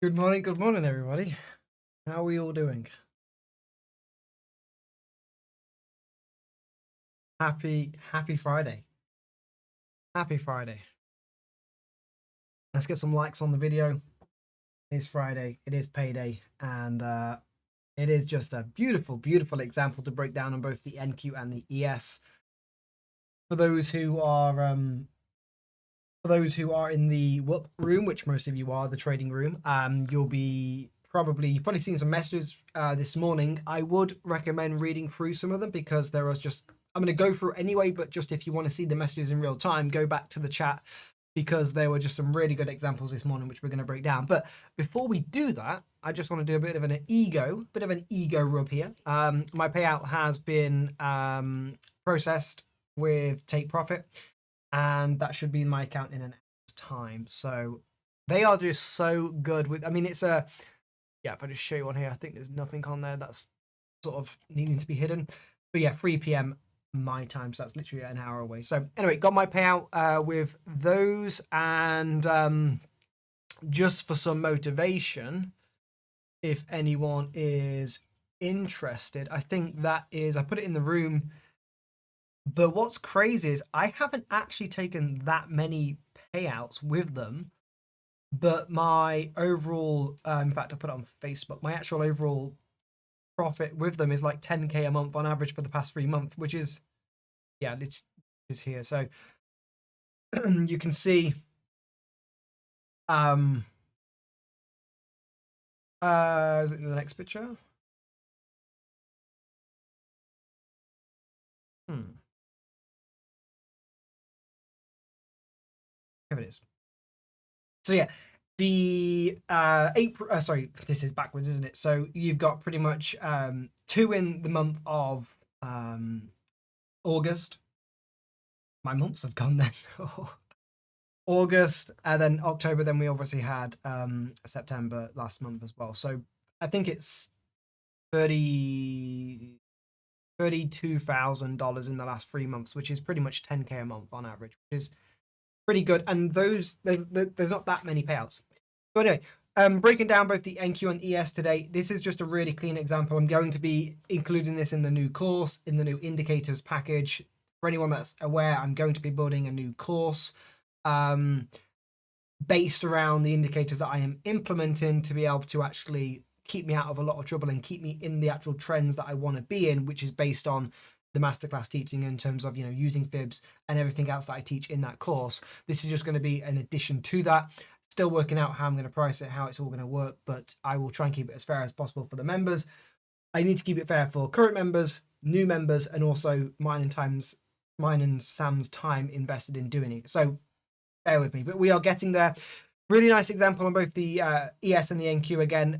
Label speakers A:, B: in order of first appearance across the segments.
A: Good morning, everybody. How are we all doing? Happy Friday. Happy Friday. Let's get some likes on the video. It's Friday, it is payday, and it is just a beautiful example to break down on both the NQ and the ES. For those who are in the WUP room, which most of you are, the trading room, you've probably seen some messages this morning. I would recommend reading through some of them because there was just, I'm going to go through anyway, but just if you want to see the messages in real time, go back to the chat because there were just some really good examples this morning, which we're going to break down. But before we do that, I just want to do a bit of an ego rub here. My payout has been processed with Take Profit, and that should be in my account in an hour's time. So they are just so good with, I mean, it's a, yeah, if I just show you on here, I think there's nothing on there that's sort of needing to be hidden. But yeah, 3 p.m. my time, so that's literally an hour away. So anyway, got my payout with those, and just for some motivation, if anyone is interested, I think that is, I put it in the room. But what's crazy is I haven't actually taken that many payouts with them, but my overall, in fact, I put it on Facebook, my actual overall profit with them is like 10K a month on average for the past 3 months, which is, yeah, it is here. So you can see, is it the next picture? Here it is. So yeah, the April, sorry, this is backwards, isn't it? So you've got pretty much 2 in the month of August. My months have gone then. August, and then October. Then we obviously had September last month as well. So I think it's $32,000 in the last 3 months, which is pretty much 10K a month on average, which is pretty good. And there's not that many payouts. So anyway, breaking down both the NQ and ES today. This is just a really clean example. I'm going to be including this in the new course, in the new indicators package. For anyone that's aware, I'm going to be building a new course based around the indicators that I am implementing to be able to actually keep me out of a lot of trouble and keep me in the actual trends that I want to be in, which is based on the masterclass teaching in terms of, you know, using fibs and everything else that I teach in that course. This is just going to be an addition to that. Still working out how I'm going to price it, how it's all going to work, but I will try and keep it as fair as possible for the members. I need to keep it fair for current members, new members, and also mine and Sam's time invested in doing it. So bear with me, but we are getting there. Really nice example on both the ES and the NQ again.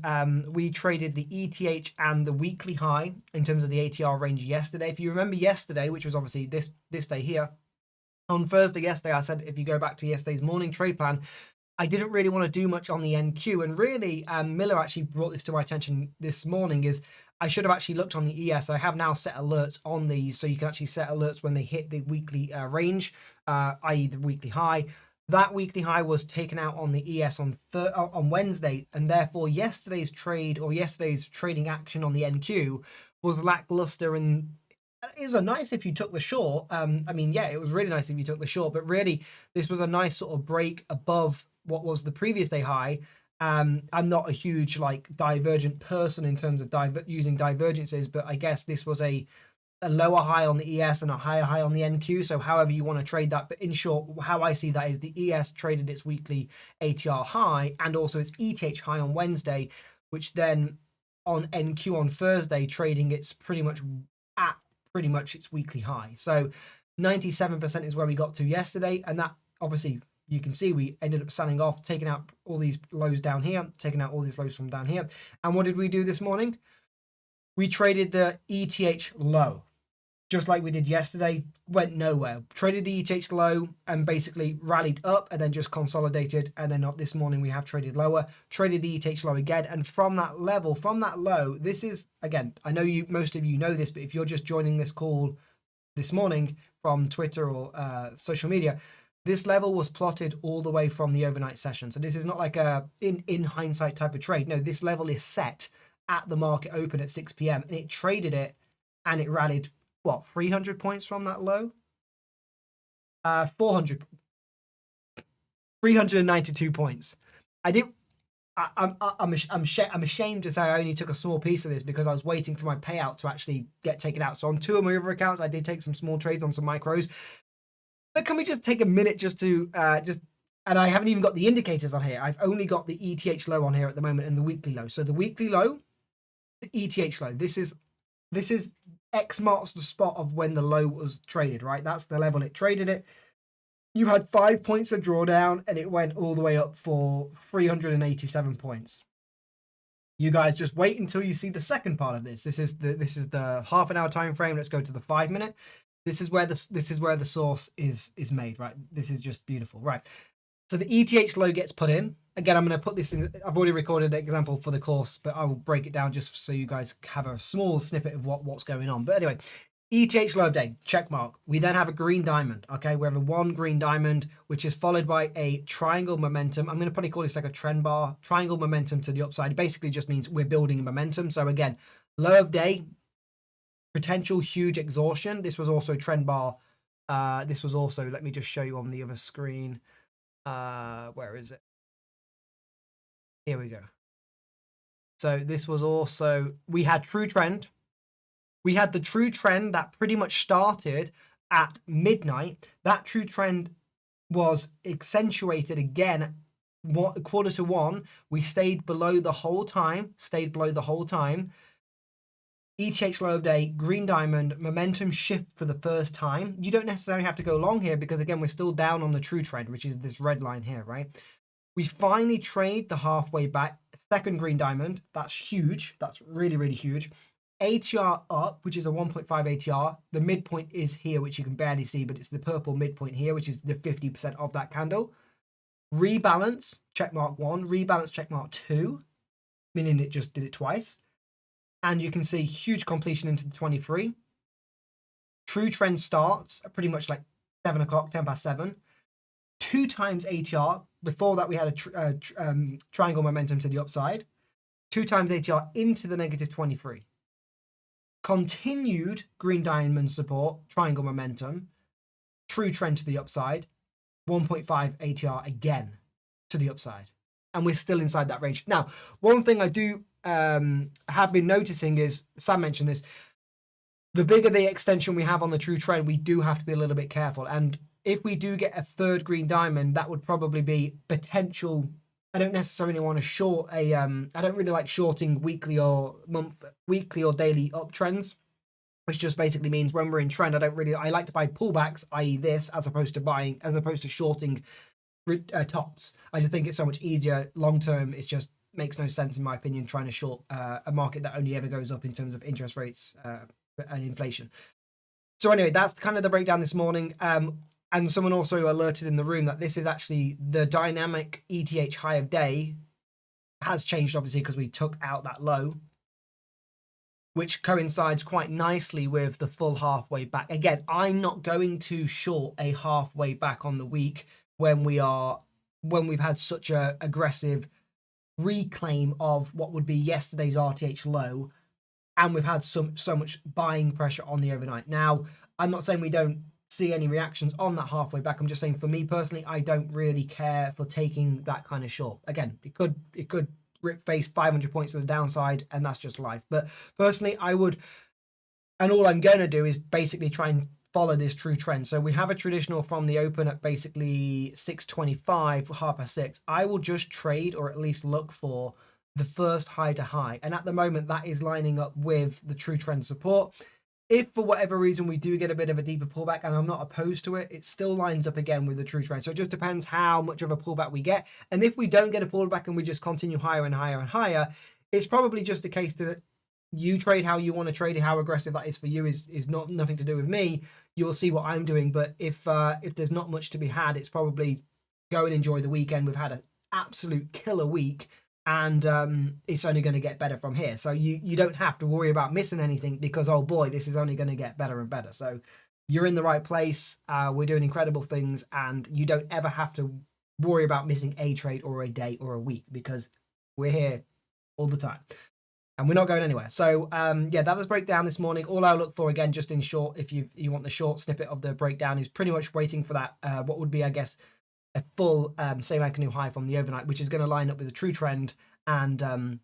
A: We traded the ETH and the weekly high in terms of the ATR range yesterday. If you remember yesterday, which was obviously this day here, on Thursday yesterday, I said if you go back to yesterday's morning trade plan, I didn't really want to do much on the NQ. And really, Miller actually brought this to my attention this morning, is I should have actually looked on the ES. I have now set alerts on these, so you can actually set alerts when they hit the weekly range, i.e. the weekly high. That weekly high was taken out on the ES on Wednesday, and therefore yesterday's trade or yesterday's trading action on the NQ was lackluster. And it was nice if you took the short. I mean, yeah, it was really nice if you took the short, but really this was a nice sort of break above what was the previous day high. I'm not a huge like divergent person in terms of using divergences, but I guess this was a lower high on the ES and a higher high on the NQ. So however you want to trade that. But in short, how I see that is the ES traded its weekly ATR high and also its ETH high on Wednesday, which then on NQ on Thursday trading it's pretty much at its weekly high. So 97% is where we got to yesterday. And that obviously you can see we ended up selling off, taking out all these lows down here, taking out all these lows from down here. And what did we do this morning? We traded the ETH low. Just like we did yesterday, went nowhere. Traded the ETH low and basically rallied up and then just consolidated. And then this morning we have traded lower, traded the ETH low again. And from that level, from that low, this is, again, I know most of you know this, but if you're just joining this call this morning from Twitter or social media, This level was plotted all the way from the overnight session. So this is not like a in hindsight type of trade. No, this level is set at the market open at 6 p.m. and it traded it and it rallied, what, 300 points from that low? 392 points. I'm ashamed to say I only took a small piece of this because I was waiting for my payout to actually get taken out. So on 2 of my other accounts, I did take some small trades on some micros. But can we just take a minute just to and I haven't even got the indicators on here. I've only got the ETH low on here at the moment and the weekly low. So the weekly low, the ETH low. This is X marks the spot of when the low was traded, right? That's the level it traded it. You had 5 points of drawdown and it went all the way up for 387 points. You guys just wait until you see the second part of this. This is the half an hour time frame. Let's go to the 5 minute. This is where the source is made, right? This is just beautiful, right? So the ETH low gets put in. Again, I'm going to put this in. I've already recorded an example for the course, but I will break it down just so you guys have a small snippet of what's going on. But anyway, ETH low of day, check mark. We then have a green diamond, okay? We have a 1 green diamond, which is followed by a triangle momentum. I'm going to probably call this like a trend bar. Triangle momentum to the upside. It basically just means we're building momentum. So again, low of day, potential huge exhaustion. This was also trend bar. This was also, let me just show you on the other screen. Where is it? Here we go. So this was also, we had true trend. We had the true trend that pretty much started at midnight. That true trend was accentuated again. Quarter to 1, we stayed below the whole time. ETH low of day, green diamond, momentum shift for the first time. You don't necessarily have to go long here because again, we're still down on the true trend, which is this red line here, right? We finally trade the halfway back, second green diamond. That's huge. That's really, really huge. ATR up, which is a 1.5 ATR. The midpoint is here, which you can barely see, but it's the purple midpoint here, which is the 50% of that candle. Rebalance, check mark 1. Rebalance, check mark 2, meaning it just did it twice. And you can see huge completion into the 23. True trend starts at pretty much like 7 o'clock, 10 past 7. 2 times ATR. Before that, we had a triangle momentum to the upside. 2 times ATR into the negative 23. Continued green diamond support, triangle momentum. True trend to the upside. 1.5 ATR again to the upside. And we're still inside that range. Now, one thing I do have been noticing is, Sam mentioned this, the bigger the extension we have on the true trend, we do have to be a little bit careful. And if we do get a third green diamond, that would probably be potential. I don't necessarily want to short a, I don't really like shorting weekly or daily uptrends, which just basically means when we're in trend, I like to buy pullbacks, i.e. this, as opposed to shorting tops. I just think it's so much easier long term. It just makes no sense in my opinion trying to short a market that only ever goes up in terms of interest rates and inflation. So anyway, that's kind of the breakdown this morning. And someone also alerted in the room that this is actually the dynamic ETH high of day has changed obviously because we took out that low, which coincides quite nicely with the full halfway back. Again, I'm not going to short a halfway back on the week when we've had such a aggressive reclaim of what would be yesterday's RTH low, and we've had so much buying pressure on the overnight. Now, I'm not saying we don't see any reactions on that halfway back. I'm just saying for me personally, I don't really care for taking that kind of short. Again, it could rip face 500 points to the downside, and that's just life. But personally, I would, and all I'm going to do is basically try and follow this true trend. So we have a traditional from the open at basically 625, 6:30. I will just trade or at least look for the first high to high. And at the moment, that is lining up with the true trend support. If for whatever reason we do get a bit of a deeper pullback, and I'm not opposed to it, it still lines up again with the true trend. So it just depends how much of a pullback we get. And if we don't get a pullback and we just continue higher and higher and higher, it's probably just a case that you trade how you want to trade it. How aggressive that is for you is nothing to do with me. You'll see what I'm doing. But if there's not much to be had, it's probably go and enjoy the weekend. We've had an absolute killer week, and it's only going to get better from here. So you don't have to worry about missing anything because, oh boy, this is only going to get better and better. So you're in the right place. We're doing incredible things, and you don't ever have to worry about missing a trade or a day or a week, because we're here all the time and we're not going anywhere. So yeah, that was breakdown this morning. All I'll look for, again, just in short, if you want the short snippet of the breakdown, is pretty much waiting for that what would be, I guess, a full same anchor new high from the overnight, which is going to line up with a true trend. And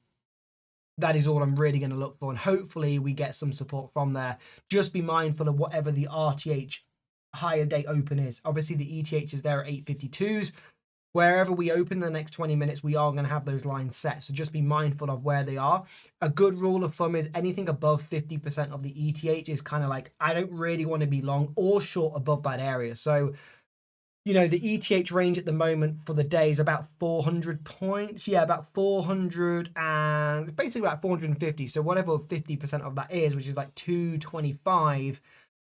A: that is all I'm really going to look for, and hopefully we get some support from there. Just be mindful of whatever the RTH higher day open is. Obviously the ETH is there at 852s. Wherever we open the next 20 minutes, we are going to have those lines set. So just be mindful of where they are. A good rule of thumb is anything above 50% of the ETH is kind of like, I don't really want to be long or short above that area. So, you know, the ETH range at the moment for the day is about 400 points. Yeah, about 400 and basically about 450. So whatever 50% of that is, which is like 225,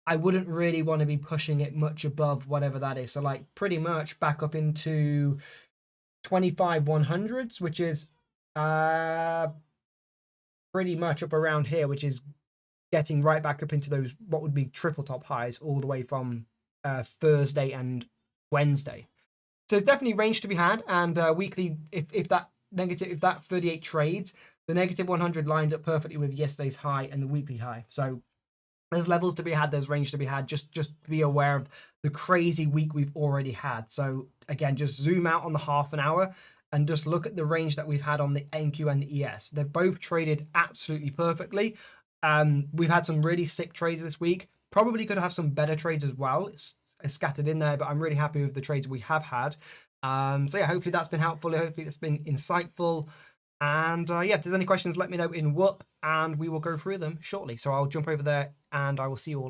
A: I wouldn't really want to be pushing it much above whatever that is. So like pretty much back up into 25 100s, which is pretty much up around here, which is getting right back up into those what would be triple top highs all the way from Thursday and Wednesday. So it's definitely range to be had, and weekly, if that 38 trades, the negative 100 lines up perfectly with yesterday's high and the weekly high. So there's levels to be had, there's range to be had. Just be aware of the crazy week we've already had. So again, just zoom out on the half an hour and just look at the range that we've had on the NQ and the ES. They've both traded absolutely perfectly. We've had some really sick trades this week. Probably could have some better trades as well. It's scattered in there, but I'm really happy with the trades we have had. So yeah, hopefully that's been helpful. Hopefully it's been insightful. And yeah, if there's any questions, let me know in WUP and we will go through them shortly. So I'll jump over there and I will see you all